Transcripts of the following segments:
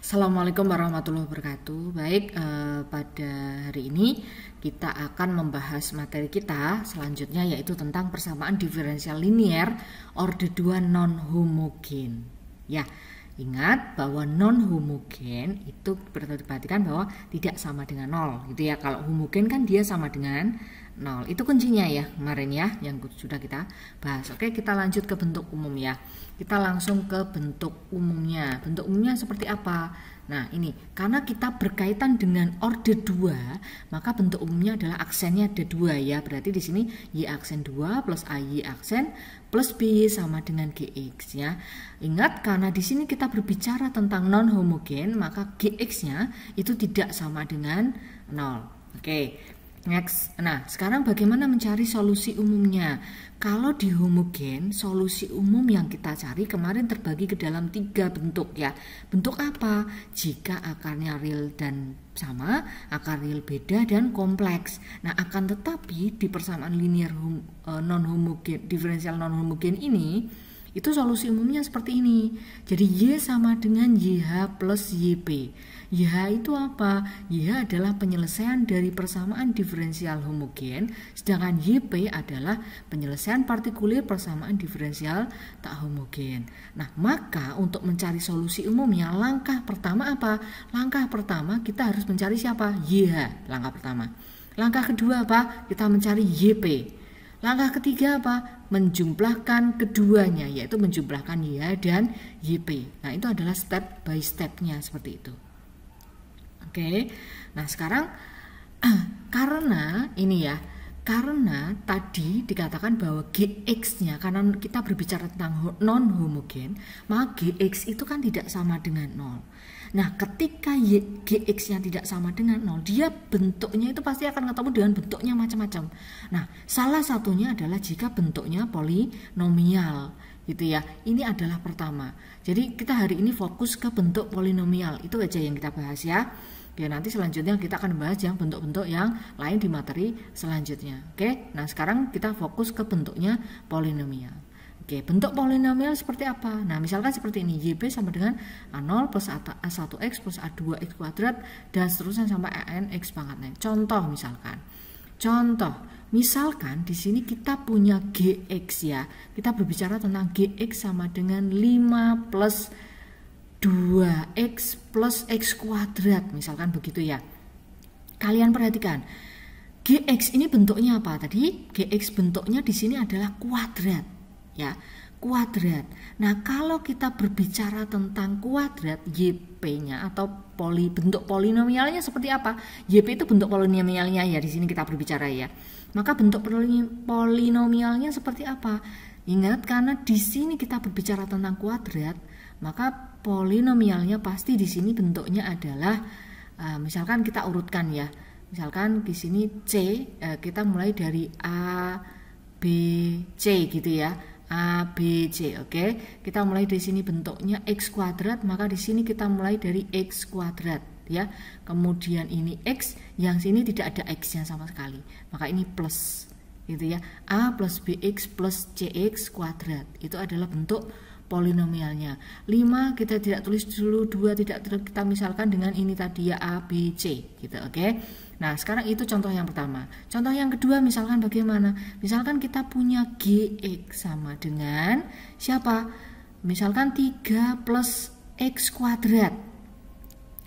Assalamualaikum warahmatullahi wabarakatuh. Baik, pada hari ini kita akan membahas materi kita selanjutnya, yaitu tentang persamaan diferensial linier orde 2 non homogen. Ya, ingat bahwa non homogen itu diperhatikan bahwa tidak sama dengan 0 gitu ya. Kalau homogen kan dia sama dengan 0. Itu kuncinya ya kemarin ya yang sudah kita bahas. Oke, kita lanjut ke bentuk umum ya. Kita langsung ke bentuk umumnya. Bentuk umumnya seperti apa? Nah, ini karena kita berkaitan dengan orde 2, maka bentuk umumnya adalah aksennya ada 2 ya. Berarti di sini Y aksen 2 plus AY aksen plus BY sama dengan GX ya. Ingat, karena di sini kita berbicara tentang non homogen, maka GX-nya itu tidak sama dengan 0. Oke. Next. Nah, sekarang bagaimana mencari solusi umumnya? Kalau di homogen, solusi umum yang kita cari kemarin terbagi ke dalam 3 bentuk ya. Bentuk apa? Jika akarnya real dan sama, akar real beda dan kompleks. Nah, akan tetapi di persamaan linear non homogen, diferensial non homogen ini, itu solusi umumnya seperti ini. Jadi Y sama dengan YH plus YP. YH itu apa? YH adalah penyelesaian dari persamaan diferensial homogen, sedangkan YP adalah penyelesaian partikulir persamaan diferensial tak homogen. Nah, maka untuk mencari solusi umumnya, langkah pertama apa? Langkah pertama kita harus mencari siapa? YH, langkah pertama. Langkah kedua apa? Kita mencari YP. Langkah ketiga apa? Menjumlahkan keduanya, yaitu menjumlahkan YH dan YP. Nah, itu adalah step by stepnya seperti itu. Oke, nah sekarang karena ini ya, karena tadi dikatakan bahwa GX-nya, karena kita berbicara tentang non homogen, maka GX itu kan tidak sama dengan 0. Nah, ketika GX-nya tidak sama dengan 0, dia bentuknya itu pasti akan ketemu dengan bentuknya macam-macam. Nah, salah satunya adalah jika bentuknya polinomial gitu ya. Ini adalah pertama. Jadi kita hari ini fokus ke bentuk polinomial. Itu aja yang kita bahas ya. Ya, nanti selanjutnya kita akan bahas yang bentuk-bentuk yang lain di materi selanjutnya. Oke, nah sekarang kita fokus ke bentuknya polinomial. Oke, bentuk polinomial seperti apa? Nah, misalkan seperti ini, YP sama dengan A0 plus A1X plus A2X kuadrat dan seterusnya sampai ANX pangkat N. Contoh misalkan di sini kita punya GX ya. Kita berbicara tentang GX sama dengan 5 plus 2x plus x kuadrat, misalkan begitu ya. Kalian perhatikan, GX ini bentuknya apa tadi? GX bentuknya di sini adalah kuadrat, ya, kuadrat. Nah, kalau kita berbicara tentang kuadrat, YP-nya atau bentuk polinomialnya seperti apa? YP itu bentuk polinomialnya ya, di sini kita berbicara ya. Maka bentuk polinomialnya seperti apa? Ingat, karena di sini kita berbicara tentang kuadrat, maka polinomialnya pasti di sini bentuknya adalah misalkan kita urutkan ya. Misalkan di sini C, kita mulai dari A, B, C gitu ya. A, B, C, oke. Kita mulai dari sini bentuknya X kuadrat, maka di sini kita mulai dari X kuadrat ya. Kemudian ini X, yang sini tidak ada X-nya sama sekali. Maka ini plus gitu ya. A plus BX plus CX kuadrat. Itu adalah bentuk polinomialnya. 5 kita tidak tulis dulu, 2 tidak kita misalkan dengan ini tadi ya, A, B, C gitu, oke. Nah, sekarang itu contoh yang pertama. Contoh yang kedua misalkan bagaimana? Misalkan kita punya GX sama dengan siapa? Misalkan 3 plus X kuadrat.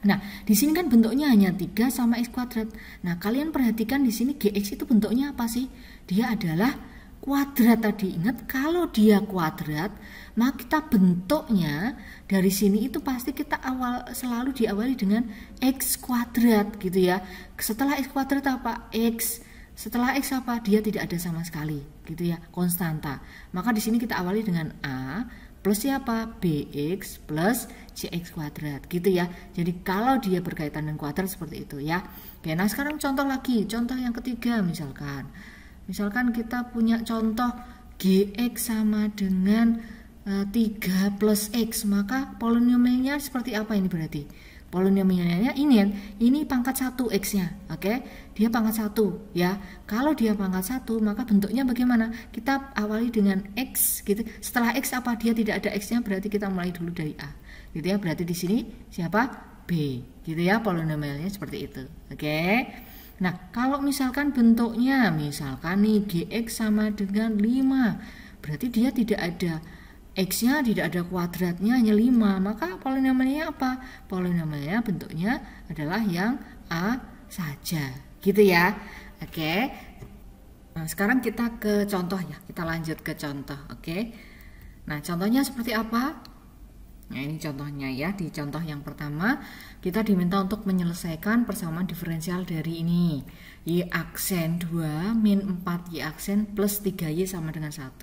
Nah, di sini kan bentuknya hanya 3 sama X kuadrat. Nah, kalian perhatikan di sini GX itu bentuknya apa sih? Dia adalah kuadrat tadi. Ingat, kalau dia kuadrat, maka kita bentuknya dari sini itu pasti kita selalu diawali dengan X kuadrat gitu ya. Setelah X kuadrat apa? X. Setelah X apa? Dia tidak ada sama sekali gitu ya, konstanta. Maka di sini kita awali dengan A plus siapa? BX plus CX kuadrat gitu ya. Jadi kalau dia berkaitan dengan kuadrat seperti itu ya. Oke, nah sekarang contoh lagi. Contoh yang ketiga misalkan kita punya contoh GX sama dengan 3 plus X, maka polinomialnya seperti apa ini berarti? Polinomialnya ini pangkat 1 X-nya, oke? Dia pangkat 1 ya. Kalau dia pangkat 1, maka bentuknya bagaimana? Kita awali dengan X gitu. Setelah X apa? Dia tidak ada X-nya, berarti kita mulai dulu dari A. Gitu ya. Berarti di sini siapa? B, gitu ya, polinomialnya seperti itu. Oke. Nah, kalau misalkan bentuknya, misalkan nih GX sama dengan 5, berarti dia tidak ada X-nya, tidak ada kuadratnya, hanya 5. Maka polinomialnya apa? Polinomialnya bentuknya adalah yang A saja, gitu ya. Oke. Nah, sekarang kita ke contoh ya, kita lanjut ke contoh. Oke. Nah, contohnya seperti apa? Nah, ini contohnya ya. Di contoh yang pertama, kita diminta untuk menyelesaikan persamaan diferensial dari ini. Y aksen 2 min 4 Y aksen plus 3Y sama dengan 1.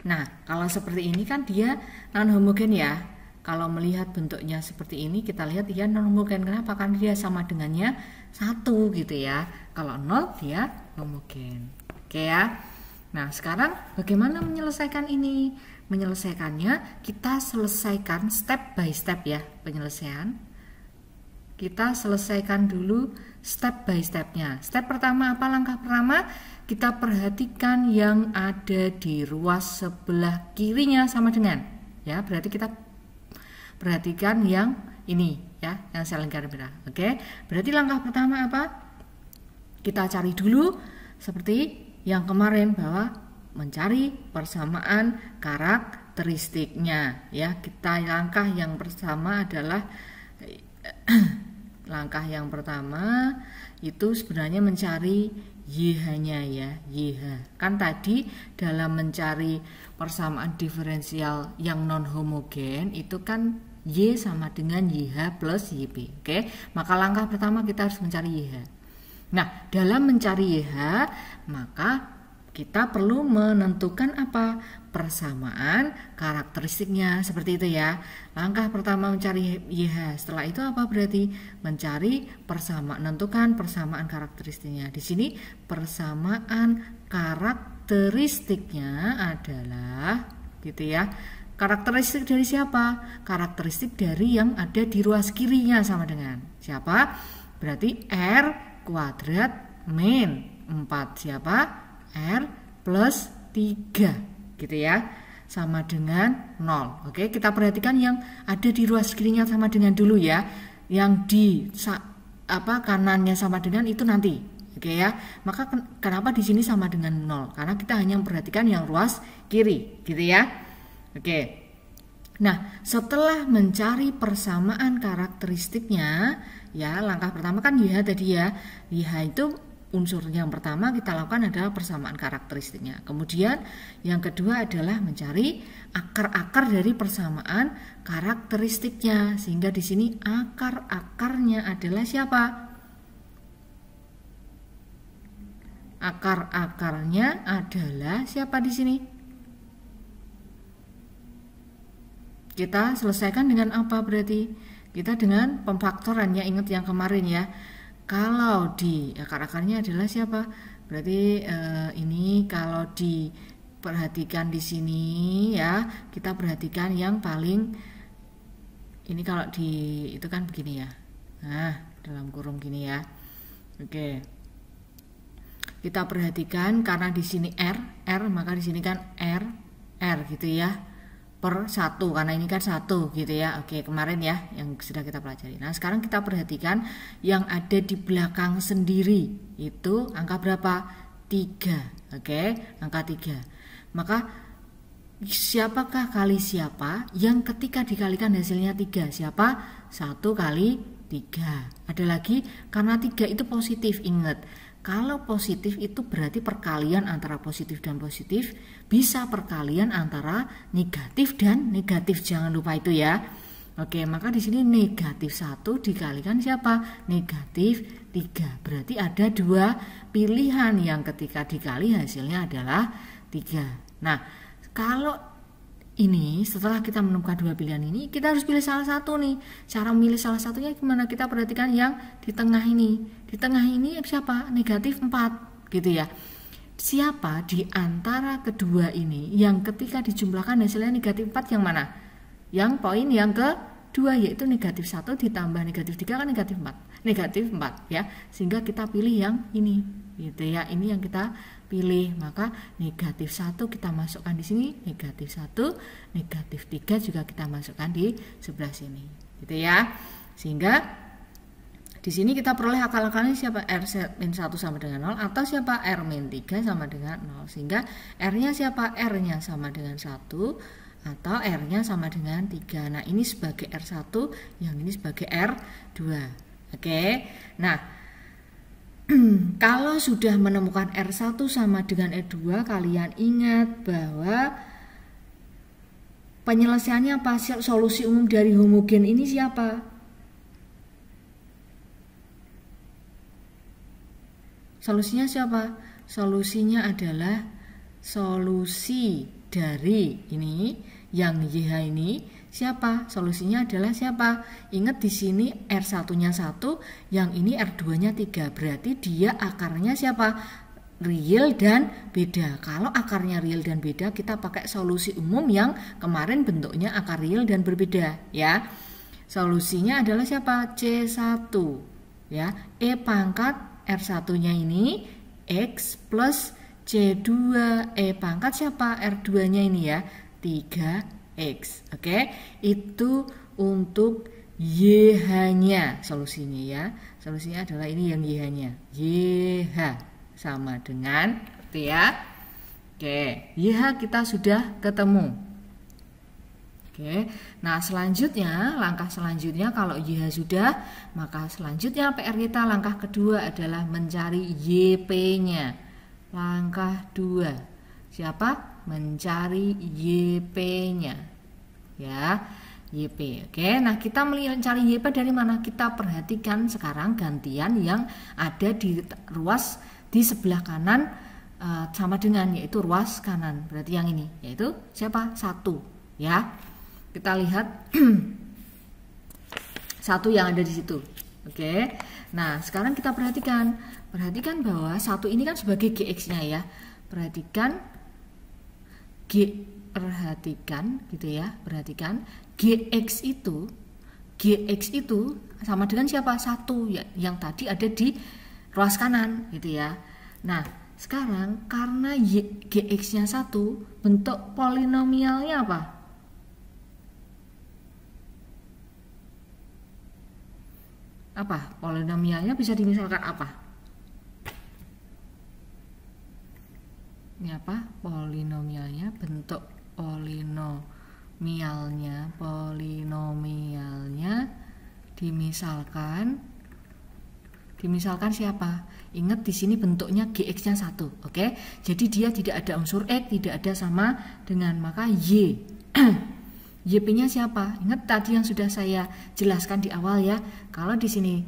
Nah, kalau seperti ini kan dia non-homogen ya. Kalau melihat bentuknya seperti ini, kita lihat dia non-homogen. Kenapa? Karena dia sama dengannya 1 gitu ya. Kalau 0 dia homogen. Oke ya. Nah, sekarang bagaimana menyelesaikan ini? Menyelesaikannya kita selesaikan step by step ya, penyelesaian. Kita selesaikan dulu step by stepnya. Step pertama apa? Langkah pertama kita perhatikan yang ada di ruas sebelah kirinya sama dengan ya, berarti kita perhatikan yang ini ya, yang saya lingkaran merah. Oke, berarti langkah pertama apa? Kita cari dulu seperti yang kemarin bahwa mencari persamaan karakteristiknya ya. Kita langkah yang pertama adalah langkah yang pertama itu sebenarnya mencari YH-nya ya, YH. Kan tadi dalam mencari persamaan diferensial yang non homogen itu kan Y sama dengan YH plus YB. Oke, maka langkah pertama kita harus mencari YH. Nah, dalam mencari YH maka kita perlu menentukan apa? Persamaan karakteristiknya, seperti itu ya. Langkah pertama mencari YH. Setelah itu apa berarti? Mencari persamaan, menentukan persamaan karakteristiknya. Di sini persamaan karakteristiknya adalah gitu ya. Karakteristik dari siapa? Karakteristik dari yang ada di ruas kirinya sama dengan siapa? Berarti R kuadrat min 4 siapa? R plus 3 gitu ya, sama dengan 0. Oke, kita perhatikan yang ada di ruas kirinya sama dengan dulu ya. Yang di kanannya sama dengan itu nanti. Oke ya. Maka kenapa di sini sama dengan 0? Karena kita hanya memperhatikan yang ruas kiri gitu ya. Oke. Nah, setelah mencari persamaan karakteristiknya ya, langkah pertama kan YH tadi ya. YH itu unsur yang pertama kita lakukan adalah persamaan karakteristiknya. Kemudian yang kedua adalah mencari akar-akar dari persamaan karakteristiknya. Sehingga di sini akar-akarnya adalah siapa? Akar-akarnya adalah siapa di sini? Kita selesaikan dengan apa berarti? Kita dengan pemfaktoran ya, ingat yang kemarin ya. Kalau di akar-akarnya adalah siapa? Berarti ini kalau diperhatikan di sini ya, kita perhatikan yang paling ini kalau di itu kan begini ya. Nah, dalam kurung gini ya. Oke. Kita perhatikan karena di sini R, maka di sini kan R gitu ya. Per 1 karena ini kan 1 gitu ya. Oke, kemarin ya yang sudah kita pelajari. Nah, sekarang kita perhatikan yang ada di belakang sendiri itu angka berapa? 3. Oke, angka 3. Maka siapakah kali siapa yang ketika dikalikan hasilnya 3? Siapa? 1 kali 3. Ada lagi karena 3 itu positif, ingat. Kalau positif itu berarti perkalian antara positif dan positif, bisa perkalian antara negatif dan negatif. Jangan lupa itu ya. Oke, maka di sini negatif 1 dikalikan siapa? Negatif 3. Berarti ada 2 pilihan yang ketika dikali hasilnya adalah 3. Nah, kalau ini setelah kita menemukan 2 pilihan ini, kita harus pilih salah satu nih. Cara memilih salah satunya gimana? Kita perhatikan yang di tengah ini. Di tengah ini siapa? Negatif 4 gitu ya. Siapa di antara kedua ini yang ketika dijumlahkan hasilnya negatif 4 yang mana? Yang poin yang kedua, yaitu negatif 1 ditambah negatif 3 kan negatif 4. Negatif 4 ya. Sehingga kita pilih yang ini gitu ya. Ini yang kita pilih. Maka negatif 1 kita masukkan di sini, negatif 1, negatif 3 juga kita masukkan di sebelah sini gitu ya. Sehingga Di sini kita peroleh akal-akalnya siapa? R-1 sama dengan 0 atau siapa? R-3 sama dengan 0. Sehingga R-nya siapa? R-nya sama dengan 1 atau R-nya sama dengan 3. Nah, ini sebagai R1, yang ini sebagai R2. Oke. Nah, kalau sudah menemukan R1 sama dengan R2, kalian ingat bahwa penyelesaiannya apa? Solusi umum dari homogen ini siapa? Solusinya siapa? Solusinya adalah solusi dari ini, yang YH ini siapa? Solusinya adalah siapa? Ingat di sini R1-nya 1, yang ini R2-nya 3. Berarti dia akarnya siapa? Real dan beda. Kalau akarnya real dan beda, kita pakai solusi umum yang kemarin bentuknya akar real dan berbeda, ya. Solusinya adalah siapa? C1, ya. E pangkat R1-nya ini X plus C2, E pangkat siapa? R2-nya ini ya, 3X. Oke, itu untuk YH-nya solusinya ya. Solusinya adalah ini yang YH-nya. YH sama dengan itu ya. Oke, YH kita sudah ketemu. Oke, nah selanjutnya, langkah selanjutnya kalau YH sudah, maka selanjutnya PR kita langkah kedua adalah mencari YP-nya. Langkah 2, siapa? Mencari YP-nya. Ya, YP. Oke, nah kita mencari YP dari mana? Kita perhatikan sekarang gantian yang ada di ruas di sebelah kanan sama dengan, yaitu ruas kanan. Berarti yang ini, yaitu siapa? 1, ya. Kita lihat 1 yang ada di situ. Oke. Nah, sekarang kita perhatikan bahwa 1 ini kan sebagai GX-nya ya. Perhatikan gitu ya. Perhatikan GX itu sama dengan siapa? 1 ya, yang tadi ada di ruas kanan gitu ya. Nah, sekarang karena GX-nya 1, bentuk polinomialnya apa? Apa? Polinomialnya bisa dimisalkan apa? Ini apa? Polinomialnya, bentuk polinomialnya dimisalkan siapa? Ingat di sini bentuknya GX-nya 1, oke? Jadi dia tidak ada unsur X, tidak ada sama dengan, maka Y. YP-nya siapa? Ingat tadi yang sudah saya jelaskan di awal ya. Kalau di sini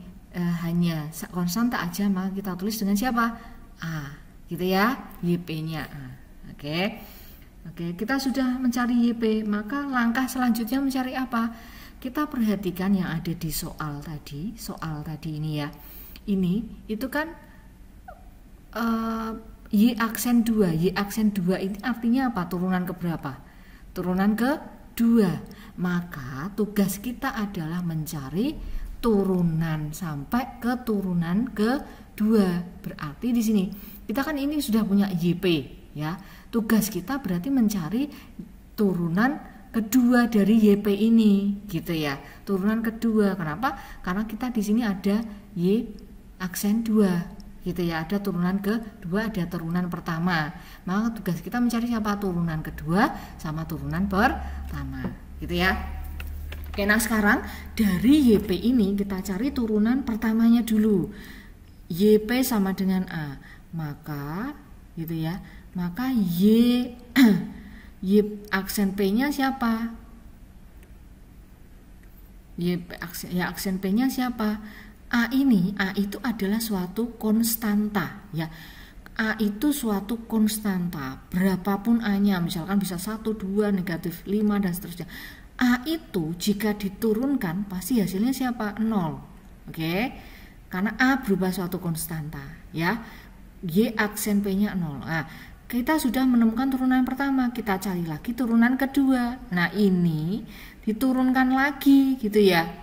hanya konstanta aja, maka kita tulis dengan siapa? A, gitu ya. YP-nya A. Oke, kita sudah mencari YP. Maka langkah selanjutnya mencari apa? Kita perhatikan yang ada di soal tadi ini ya. Ini itu kan Y aksen 2. Y aksen 2 ini artinya apa? Turunan ke berapa? Turunan ke 2. Maka tugas kita adalah mencari turunan sampai ke turunan ke-2. Berarti di sini kita kan ini sudah punya YP ya. Tugas kita berarti mencari turunan kedua dari YP ini gitu ya. Turunan kedua. Kenapa? Karena kita di sini ada Y aksen 2 gitu ya, ada turunan kedua, ada turunan pertama. Maka tugas kita mencari siapa? Turunan kedua sama turunan pertama, gitu ya. Oke, nah sekarang dari YP ini kita cari turunan pertamanya dulu. YP sama dengan A, maka gitu ya. Maka Y aksen P-nya siapa? aksen P-nya siapa? A itu adalah suatu konstanta ya. A itu suatu konstanta, berapapun A-nya, misalkan bisa 1, 2, negatif 5 dan seterusnya. A itu jika diturunkan pasti hasilnya siapa? 0. Oke. Karena A berubah suatu konstanta ya. Y aksen P-nya 0. Nah, kita sudah menemukan turunan pertama, kita cari lagi turunan kedua. Nah, ini diturunkan lagi gitu ya.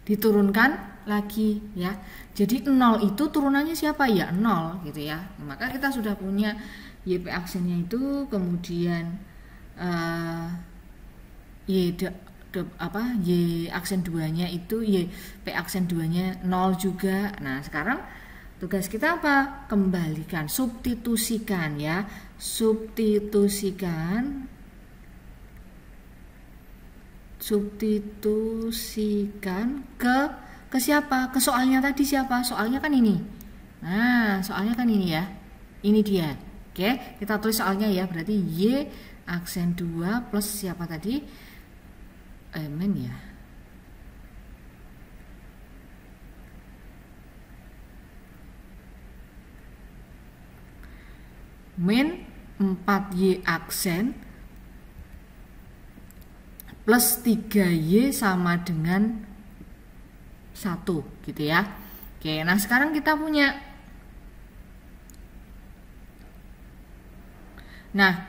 Diturunkan lagi ya. Jadi 0 itu turunannya siapa ya? 0 gitu ya. Maka kita sudah punya YP aksennya itu, kemudian Y aksen 2-nya itu P aksen 2-nya 0 juga. Nah, sekarang tugas kita apa? Kembalikan, substitusikan ya. Substitusikan ke siapa? Ke soalnya tadi siapa? Soalnya kan ini. Nah, soalnya kan ini ya. Ini dia. Oke, kita tulis soalnya ya. Berarti Y aksen 2 plus siapa tadi? Min ya. Min 4Y aksen plus 3Y sama dengan 1 gitu ya. Oke, nah sekarang kita punya. Nah,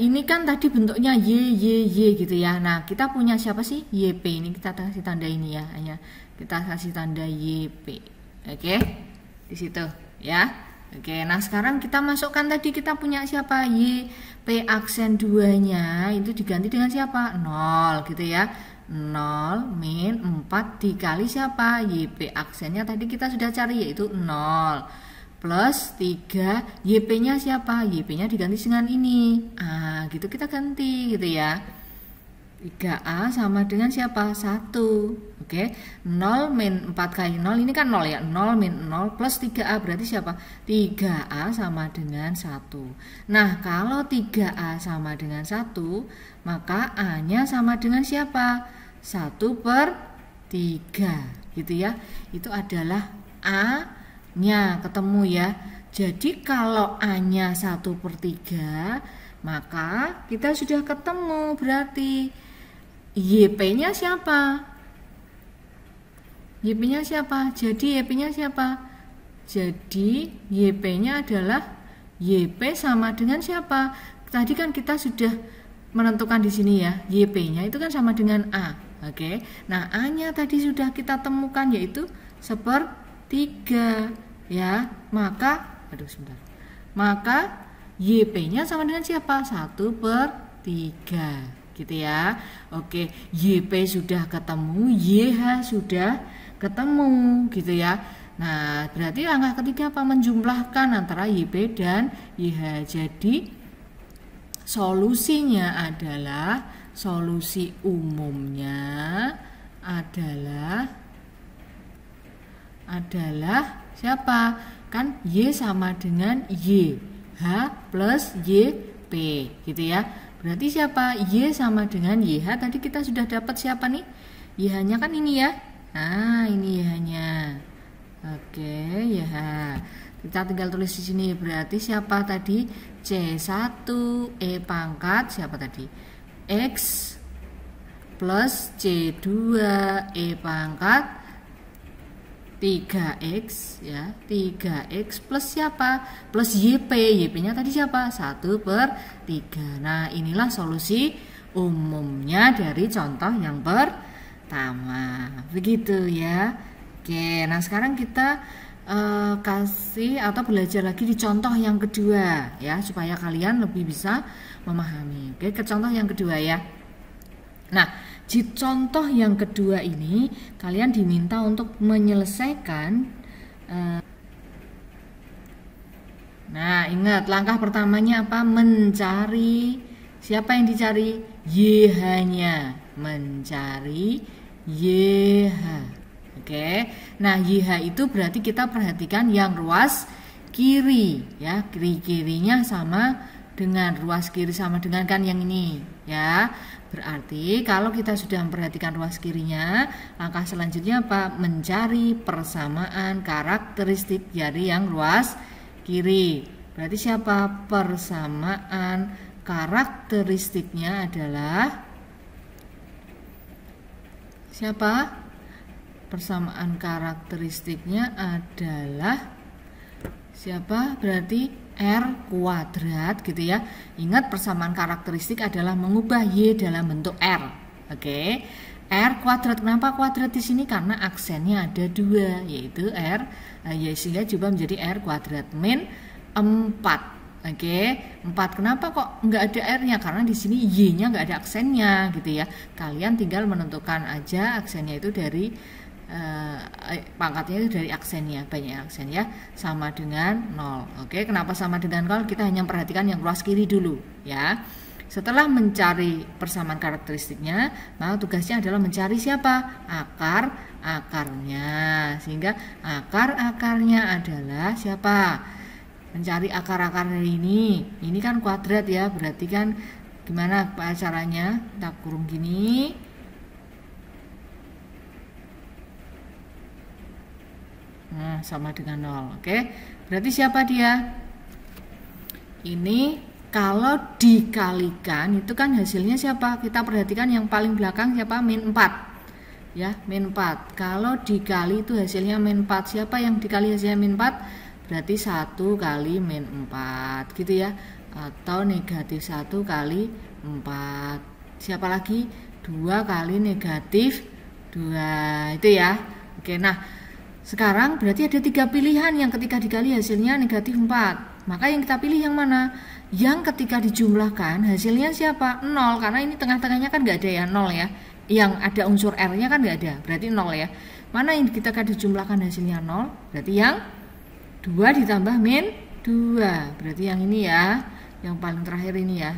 ini kan tadi bentuknya Y gitu ya. Nah, kita punya siapa sih? YP. Ini kita kasih tanda ini ya. Hanya kita kasih tanda YP. Oke, di situ ya. Oke, nah sekarang kita masukkan tadi kita punya siapa? YP aksen 2-nya itu diganti dengan siapa? 0 gitu ya. 0 min 4 dikali siapa? YP aksennya tadi kita sudah cari yaitu 0 plus 3 YP-nya siapa? YP-nya diganti dengan ini. Gitu kita ganti gitu ya. 3A sama dengan siapa? 1. Oke. 0 min 4 kali 0 ini kan 0 ya. 0 min 0 plus 3A berarti siapa? 3A sama dengan 1. Nah, kalau 3A sama dengan 1, maka A-nya sama dengan siapa? 1/3 gitu ya. Itu adalah A-nya ketemu ya. Jadi kalau A-nya 1/3, maka kita sudah ketemu berarti YP-nya siapa? YP-nya siapa? Jadi YP-nya siapa? Jadi YP-nya adalah YP sama dengan siapa? Tadi kan kita sudah menentukan di sini ya. YP-nya itu kan sama dengan A. Oke. Nah, A-nya tadi sudah kita temukan yaitu 1/3 ya. Maka Maka YP-nya sama dengan siapa? 1/3 gitu ya. Oke, YP sudah ketemu, YH sudah ketemu gitu ya. Nah, berarti langkah ketiga apa? Menjumlahkan antara YP dan YH. Jadi solusinya adalah, solusi umumnya adalah siapa? Kan Y sama dengan YH plus YP gitu ya. Berarti siapa? Y sama dengan YH. Tadi kita sudah dapat siapa nih? YH-nya kan ini ya. Nah, ini YH-nya. Oke, YH. Kita tinggal tulis di sini. Berarti siapa tadi? C1 E pangkat siapa tadi? X plus C2 E pangkat 3X ya, 3X plus siapa? Plus YP. YP-nya tadi siapa? 1/3. Nah, inilah solusi umumnya dari contoh yang pertama. Begitu ya. Oke, nah sekarang kita kasih atau belajar lagi di contoh yang kedua ya, supaya kalian lebih bisa memahami. Oke, ke contoh yang kedua ya. Nah, di contoh yang kedua ini kalian diminta untuk menyelesaikan. Nah, ingat langkah pertamanya apa? Mencari. Siapa yang dicari? YH-nya. Mencari YH. Oke. Nah, YH itu berarti kita perhatikan yang ruas kiri ya. Kiri-kirinya sama dengan ruas kiri sama dengan kan yang ini ya. Berarti kalau kita sudah memperhatikan ruas kirinya, langkah selanjutnya apa? Mencari persamaan karakteristik dari yang ruas kiri. Berarti siapa? Persamaan karakteristiknya adalah siapa? Persamaan karakteristiknya adalah siapa? Berarti R kuadrat gitu ya. Ingat persamaan karakteristik adalah mengubah Y dalam bentuk R. Oke. R kuadrat. Kenapa kuadrat di sini? Karena aksennya ada 2 yaitu R. Ya sehingga coba menjadi R kuadrat min 4. Oke, 4. Kenapa kok nggak ada R-nya? Karena di sini Y-nya nggak ada aksennya gitu ya. Kalian tinggal menentukan aja aksennya itu dari pangkatnya itu dari aksennya, banyak aksen ya, sama dengan 0. Oke, kenapa sama dengan 0? Kita hanya perhatikan yang ruas kiri dulu ya. Setelah mencari persamaan karakteristiknya, maka tugasnya adalah mencari siapa? Akar-akarnya. Sehingga akar-akarnya adalah siapa? Mencari akar-akar dari ini kan kuadrat ya, berarti kan gimana caranya? Kita kurung gini, nah sama dengan 0. Oke, berarti siapa dia? Ini kalau dikalikan itu kan hasilnya siapa? Kita perhatikan yang paling belakang siapa? min 4 ya, min 4. Kalau dikali itu hasilnya min 4. Siapa yang dikali hasilnya min 4? Berarti 1 kali min 4 gitu ya, atau negatif 1 kali 4. Siapa lagi? 2 kali negatif 2 itu ya. Oke, nah sekarang berarti ada 3 pilihan yang ketika dikali hasilnya negatif 4. Maka yang kita pilih yang mana? Yang ketika dijumlahkan hasilnya siapa? 0, karena ini tengah-tengahnya kan nggak ada ya, 0 ya. Yang ada unsur R-nya kan nggak ada, berarti 0 ya. Mana yang kita akan dijumlahkan hasilnya 0? Berarti yang 2 ditambah min 2. Berarti yang ini ya, yang paling terakhir ini ya.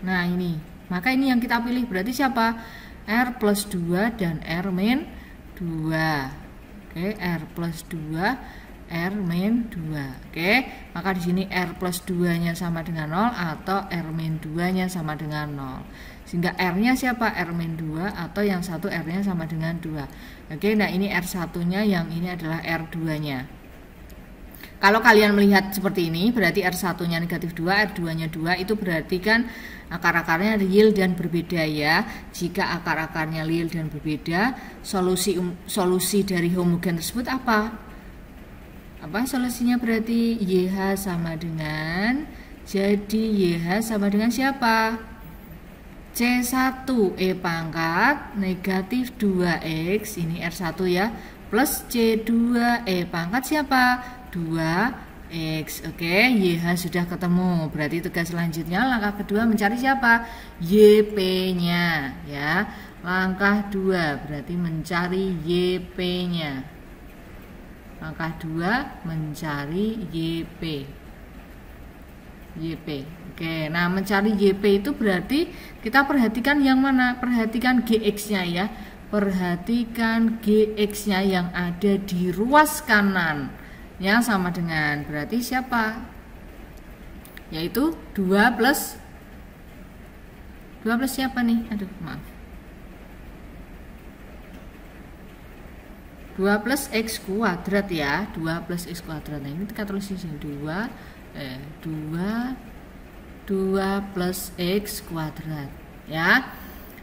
Nah ini, maka ini yang kita pilih. Berarti siapa? R plus 2 dan R min 2. Oke, R plus 2, R min 2. Oke, maka di sini R plus 2-nya sama dengan 0 atau R min 2-nya sama dengan 0. Sehingga R-nya siapa? R min 2 atau yang satu R-nya sama dengan 2. Oke, nah ini R1-nya, yang ini adalah R2-nya. Kalau kalian melihat seperti ini, berarti R1-nya negatif 2, R2-nya 2, itu berarti kan akar-akarnya real dan berbeda ya. Jika akar-akarnya real dan berbeda, solusi dari homogen tersebut apa? Apa solusinya? Berarti YH sama dengan, jadi YH sama dengan siapa? C1 E pangkat negatif 2X, ini R1 ya, plus C2 E pangkat siapa? 2X. Oke, YH sudah ketemu. Berarti tugas selanjutnya langkah kedua mencari siapa? YP-nya ya. Langkah 2 berarti mencari YP-nya. Langkah 2 mencari YP. Oke, nah mencari YP itu berarti kita perhatikan yang mana? Perhatikan GX-nya ya. Perhatikan GX-nya yang ada di ruas kanan. Yang sama dengan berarti siapa? Yaitu 2 plus siapa nih? Aduh, maaf. 2 plus X kuadrat ya. 2 plus X kuadrat. Nah, ini kita tulis di sini 2 plus X kuadrat ya.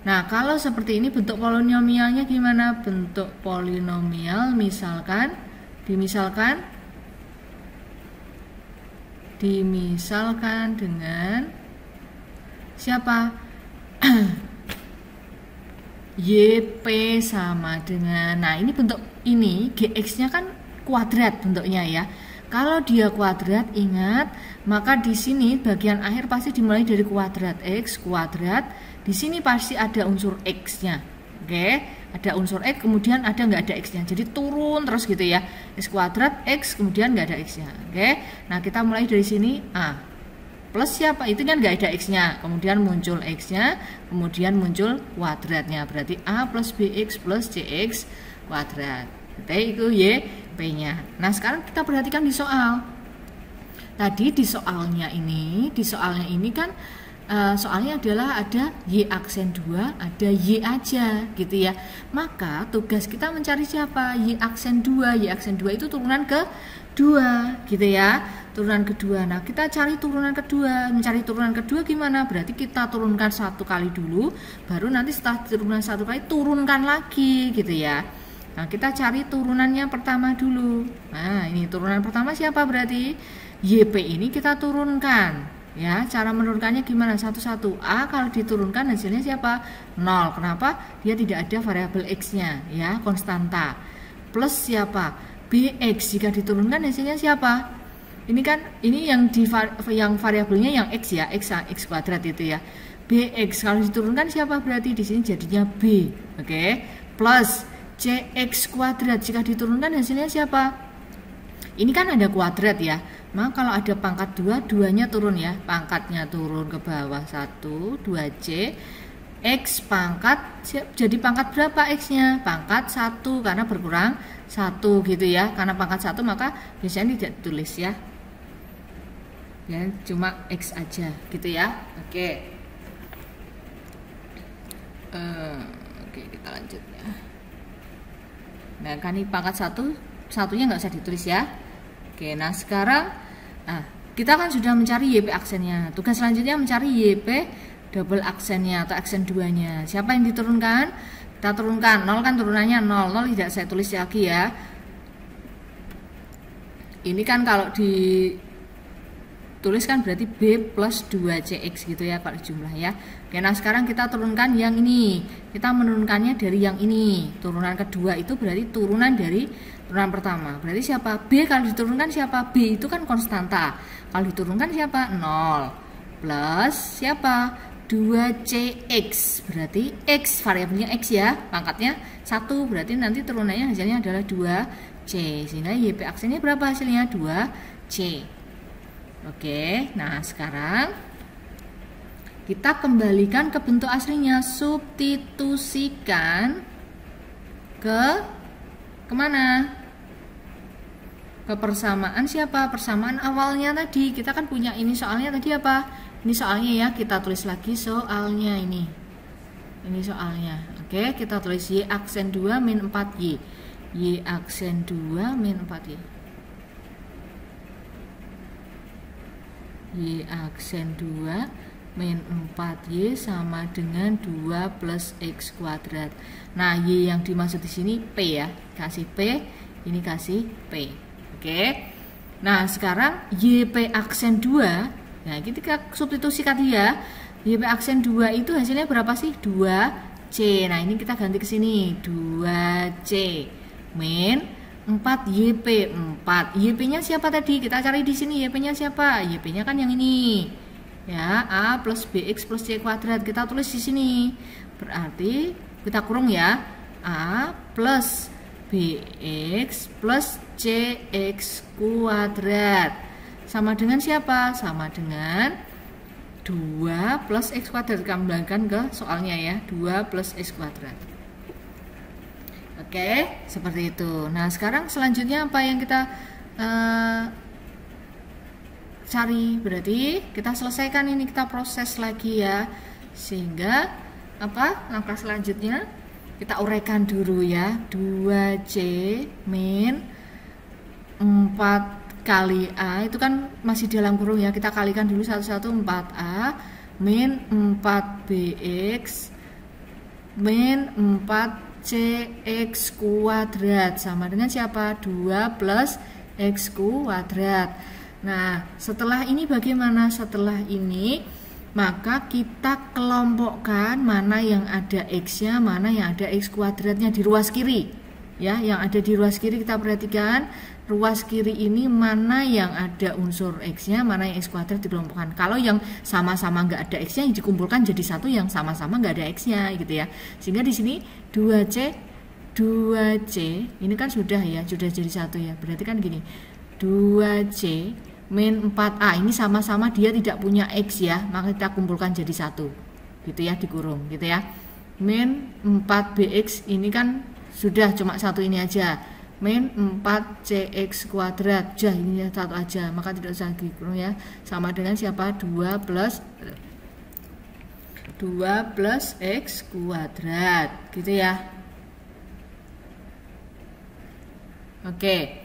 Nah, kalau seperti ini bentuk polinomialnya gimana? Bentuk polinomial dimisalkan dengan siapa? YP sama dengan, nah ini bentuk ini GX-nya kan kuadrat bentuknya ya. Kalau dia kuadrat, ingat, maka di sini bagian akhir pasti dimulai dari kuadrat X kuadrat. Di sini pasti ada unsur X-nya. Oke, ada unsur X, kemudian ada nggak ada X-nya. Jadi turun terus gitu ya. X kuadrat X, kemudian nggak ada X-nya. Oke, nah kita mulai dari sini A. Plus siapa? Itu kan nggak ada X-nya. Kemudian muncul X-nya, kemudian muncul kuadratnya. Berarti A plus BX plus CX kuadrat. Berarti itu YP-nya. Nah, sekarang kita perhatikan di soal. Tadi di soalnya ini kan soalnya adalah ada Y aksen 2, ada Y aja gitu ya. Maka tugas kita mencari siapa? Y aksen 2. Y aksen 2 itu turunan ke 2 gitu ya. Turunan kedua. Nah, kita cari turunan kedua. Mencari turunan kedua gimana? Berarti kita turunkan 1 kali dulu, baru nanti setelah turunan 1 kali turunkan lagi gitu ya. Nah, kita cari turunannya pertama dulu. Nah, ini turunan pertama siapa berarti? YP ini kita turunkan. Ya, cara menurunkannya gimana? Satu-satu. A kalau diturunkan hasilnya siapa? 0. Kenapa? Dia tidak ada variabel X-nya, ya, konstanta. Plus siapa? BX jika diturunkan hasilnya siapa? Ini kan yang variabelnya yang X ya, X kuadrat itu ya. BX kalau diturunkan siapa? Berarti di sini jadinya B. Oke. Plus CX kuadrat jika diturunkan hasilnya siapa? Ini kan ada kuadrat ya. Maka kalau ada pangkat 2, 2-nya turun ya. Pangkatnya turun ke bawah 1, 2C. X pangkat, jadi pangkat berapa X-nya? Pangkat 1, karena berkurang 1 gitu ya. Karena pangkat 1 maka biasanya tidak tulis ya. Ya, cuma X aja gitu ya. Oke. Oke, kita lanjut ya. Nah, kan ini pangkat 1, satunya nggak usah ditulis ya. Oke, nah sekarang kita kan sudah mencari YP aksennya. Tugas selanjutnya mencari YP double aksennya atau aksen 2-nya. Siapa yang diturunkan? Kita turunkan. 0 kan turunannya 0. 0 tidak saya tulis lagi ya. Ini kan kalau ditulis kan berarti B plus 2CX gitu ya kalau jumlah ya. Oke, nah sekarang kita turunkan yang ini. Kita menurunkannya dari yang ini. Turunan kedua itu berarti turunan dari turunan pertama. Berarti siapa? B kalau diturunkan siapa? B itu kan konstanta. Kalau diturunkan siapa? 0. Plus siapa? 2CX. Berarti X, variabelnya X ya. Pangkatnya 1. Berarti nanti turunannya hasilnya adalah 2C. Sehingga YP aksennya berapa hasilnya? 2C. Oke, nah sekarang kita kembalikan ke bentuk aslinya. Substitusikan kemana? Ke persamaan siapa? Persamaan awalnya tadi. Kita kan punya ini soalnya tadi apa? Ini soalnya ya, kita tulis lagi soalnya ini. Ini soalnya. Oke, kita tulis Y aksen 2 min 4Y. Y aksen 2 min 4Y. Y aksen 2 min 4Y sama dengan 2 plus X kuadrat. Nah, Y yang dimaksud di sini P ya. Kasih P, ini kasih P. Oke. Nah, sekarang YP aksen 2. Nah, kita substitusi tadi ya. YP aksen 2 itu hasilnya berapa sih? 2C. Nah, ini kita ganti ke sini. 2C min 4YP. 4. YP-nya siapa tadi? Kita cari di sini YP-nya siapa? YP-nya kan yang ini. Ya, A plus BX plus C kuadrat. Kita tulis di sini. Berarti kita kurung ya. A plus BX plus CX kuadrat. Sama dengan siapa? Sama dengan 2 plus X kuadrat. Kembalikan ke soalnya ya. 2 plus X kuadrat. Oke, seperti itu. Nah, sekarang selanjutnya apa yang kita cari? Berarti kita selesaikan ini, kita proses lagi ya. Sehingga apa? Langkah selanjutnya kita uraikan dulu ya. 2C min 4 kali A itu kan masih dalam kurung ya, kita kalikan dulu satu-satu. 4A min 4BX min 4CX kuadrat sama dengan siapa? 2 plus X kuadrat. Nah, setelah ini bagaimana? Setelah ini maka kita kelompokkan mana yang ada X-nya, mana yang ada X kuadratnya di ruas kiri. Ya, yang ada di ruas kiri kita perhatikan. Ruas kiri ini mana yang ada unsur X-nya, mana yang X kuadrat dikelompokkan. Kalau yang sama-sama nggak ada X-nya dikumpulkan jadi satu yang sama-sama nggak ada X-nya gitu ya. Sehingga di sini 2C ini kan sudah ya, sudah jadi satu ya. Berarti kan gini, 2C min 4A ini sama-sama dia tidak punya X ya, maka kita kumpulkan jadi satu gitu ya, dikurung gitu ya. Min 4BX ini kan sudah cuma satu ini aja, min 4CX kuadrat, ini satu aja, maka tidak usah dikurung ya. Sama dengan siapa? 2 plus X kuadrat gitu ya. Oke.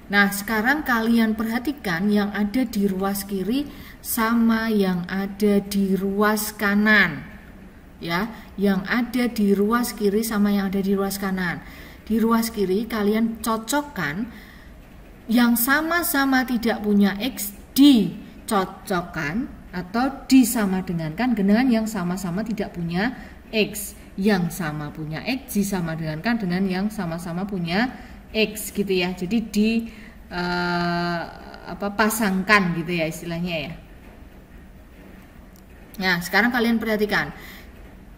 Nah, sekarang kalian perhatikan yang ada di ruas kiri sama yang ada di ruas kanan. Ya, yang ada di ruas kiri sama yang ada di ruas kanan. Di ruas kiri kalian cocokkan yang sama-sama tidak punya X dicocokkan atau disama dengankan dengan yang sama-sama tidak punya X. Yang sama punya X disama dengankan dengan yang sama-sama punya X gitu ya. Jadi di pasangkan gitu ya istilahnya ya. Nah, sekarang kalian perhatikan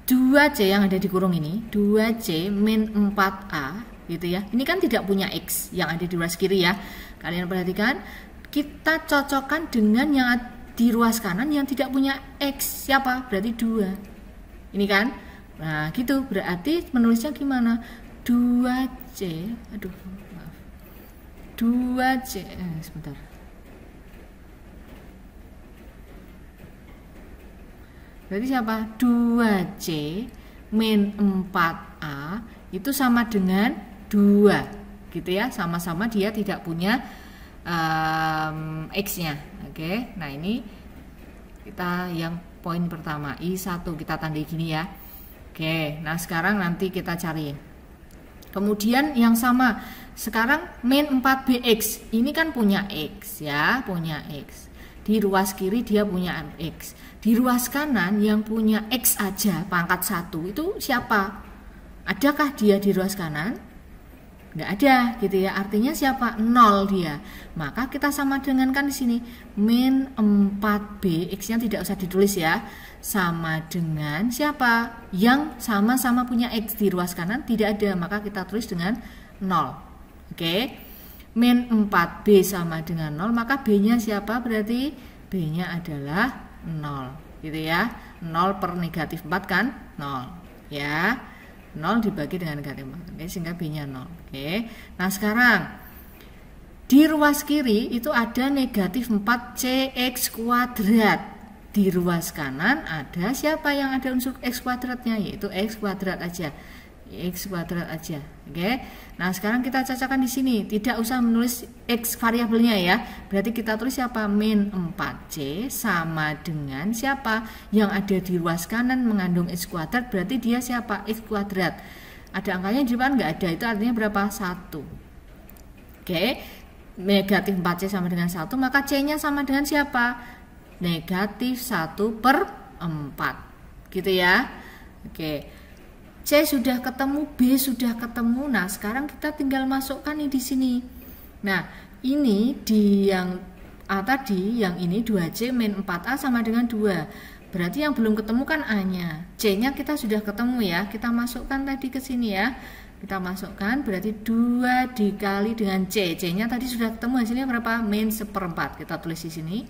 2C yang ada di kurung ini, 2C min 4A gitu ya. Ini kan tidak punya X yang ada di ruas kiri ya. Kalian perhatikan, kita cocokkan dengan yang di ruas kanan yang tidak punya X. Siapa? Berarti 2. Ini kan? Nah, gitu. Berarti menulisnya gimana? 2C, aduh, maaf. 2C, sebentar. Berarti siapa? 2C min 4A itu sama dengan 2 gitu ya, sama-sama dia tidak punya X-nya. Oke, nah ini kita yang poin pertama, I1 kita tandai gini ya. Oke, nah sekarang nanti kita cari. Kemudian yang sama, sekarang min 4BX, ini kan punya X ya, punya X. Di ruas kiri dia punya X. Di ruas kanan yang punya X aja pangkat 1 itu siapa? Adakah dia di ruas kanan? Nggak ada gitu ya. Artinya siapa? 0 dia. Maka kita sama dengan kan di sini min 4B, X-nya tidak usah ditulis ya. Sama dengan siapa? Yang sama-sama punya X di ruas kanan tidak ada, maka kita tulis dengan 0. Oke. Min 4B sama dengan 0, maka B-nya siapa? Berarti B-nya adalah 0 gitu ya. 0 per negatif 4 kan 0 ya, 0 dibagi dengan negatif 4. Oke, sehingga B-nya 0. Oke, nah sekarang di ruas kiri itu ada negatif 4CX kuadrat. Di ruas kanan ada siapa yang ada unsur X kuadratnya, yaitu X kuadrat aja, X kuadrat aja. Oke, nah sekarang kita cocokkan di sini, tidak usah menulis X variabelnya ya. Berarti kita tulis siapa? Min 4C sama dengan siapa yang ada di ruas kanan mengandung X kuadrat, berarti dia siapa? X kuadrat. Ada angkanya di depan? Nggak ada, itu artinya berapa? 1. Oke, negatif 4C sama dengan 1, maka C-nya sama dengan siapa? Negatif 1/4 gitu ya. Oke, C sudah ketemu, B sudah ketemu. Nah, sekarang kita tinggal masukkan nih di sini. Nah, ini di yang A tadi, yang ini 2C min 4A sama dengan 2. Berarti yang belum ketemu kan A-nya. C-nya kita sudah ketemu ya. Kita masukkan tadi ke sini ya. Kita masukkan, berarti 2 dikali dengan C. C-nya tadi sudah ketemu, hasilnya berapa? Min 1/4. Kita tulis di sini.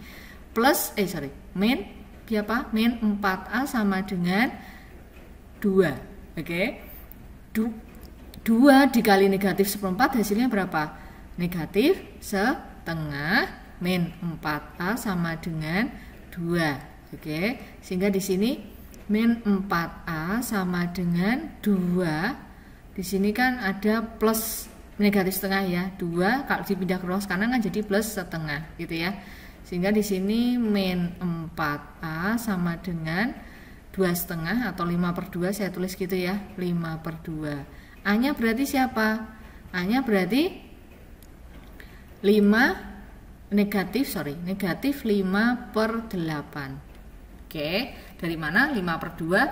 Plus, min berapa? Min 4A sama dengan 2. Oke, 2 dikali negatif 1/4 hasilnya berapa? Negatif 1/2 min 4A sama dengan 2. Oke, sehingga di sini min 4A sama dengan 2. Di sini kan ada plus negatif setengah ya, 2 kalau dipindah ke ruas kanan kan jadi plus setengah gitu ya. Sehingga di sini min 4A sama dengan 2,5 atau 5/2, saya tulis gitu ya, 5/2. A-nya berarti siapa? A-nya berarti negatif 5/8. Oke, dari mana? 5/2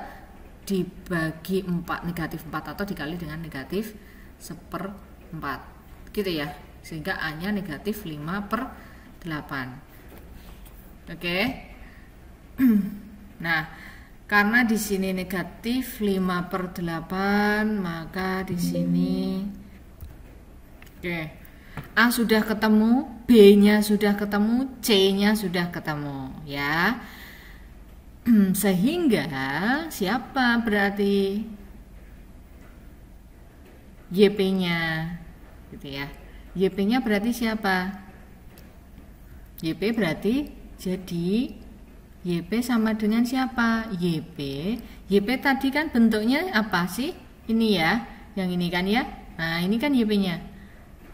dibagi 4, negatif 4 atau dikali dengan negatif 1/4 gitu ya, sehingga A-nya negatif 5/8. Oke. Nah, karena di sini negatif 5/8, maka di sini oke, A sudah ketemu, B-nya sudah ketemu, C-nya sudah ketemu ya. Sehingga siapa berarti YP-nya gitu ya. YP-nya berarti siapa? YP berarti jadi YP sama dengan siapa? YP tadi kan bentuknya apa sih? Ini ya, yang ini kan ya. Nah, ini kan YP-nya.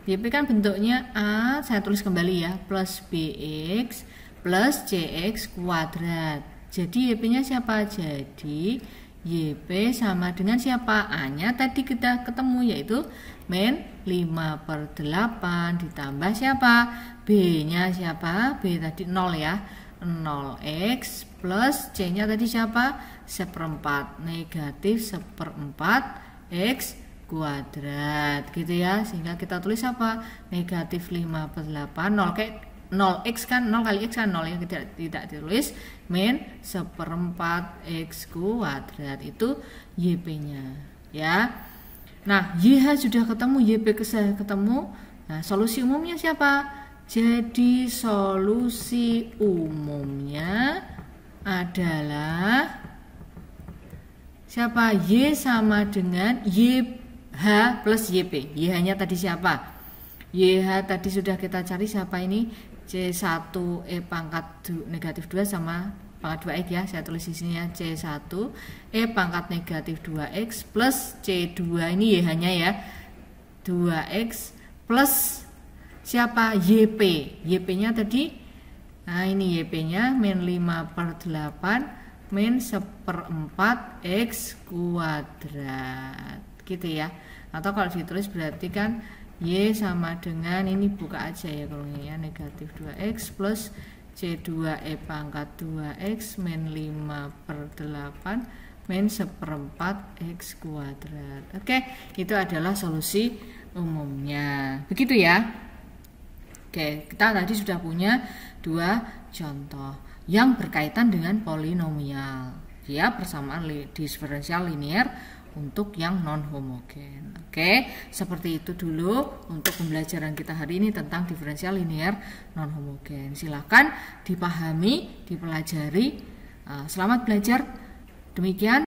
YP kan bentuknya A, saya tulis kembali ya, plus BX plus CX kuadrat. Jadi YP-nya siapa? Jadi YP sama dengan siapa? A-nya tadi kita ketemu, yaitu min 5/8 ditambah siapa? B-nya siapa? B tadi 0 ya, 0x plus C-nya tadi siapa? 1/4, negatif 1/4 x kuadrat gitu ya, sehingga kita tulis apa? Negatif 5/8, 0x kan 0 kali x kan 0 ya, tidak ditulis, min 1/4 x kuadrat itu YP nya ya. Nah YH sudah ketemu, YP ketemu. Nah solusi umumnya siapa? Jadi solusi umumnya adalah siapa? Y sama dengan YH plus YP. YH nya tadi siapa? YH tadi sudah kita cari, siapa ini? C1 E pangkat negatif 2 sama pangkat 2X ya, saya tulis di sini ya, C1 E pangkat negatif 2X plus C2 ini YH nya ya, 2X plus siapa? YP. YP nya tadi, nah ini YP nya min 5/8 min 1/4 x kuadrat gitu ya. Atau kalau ditulis berarti kan Y sama dengan, ini buka aja ya kalau ini ya, negatif 2x plus C2 E pangkat 2x min 5/8 min 1/4 x kuadrat. Oke, itu adalah solusi umumnya. Begitu ya. Oke, kita tadi sudah punya 2 contoh yang berkaitan dengan polinomial ya, persamaan diferensial linear untuk yang non homogen. Oke, seperti itu dulu untuk pembelajaran kita hari ini tentang diferensial linear non homogen. Silakan dipahami, dipelajari. Selamat belajar. Demikian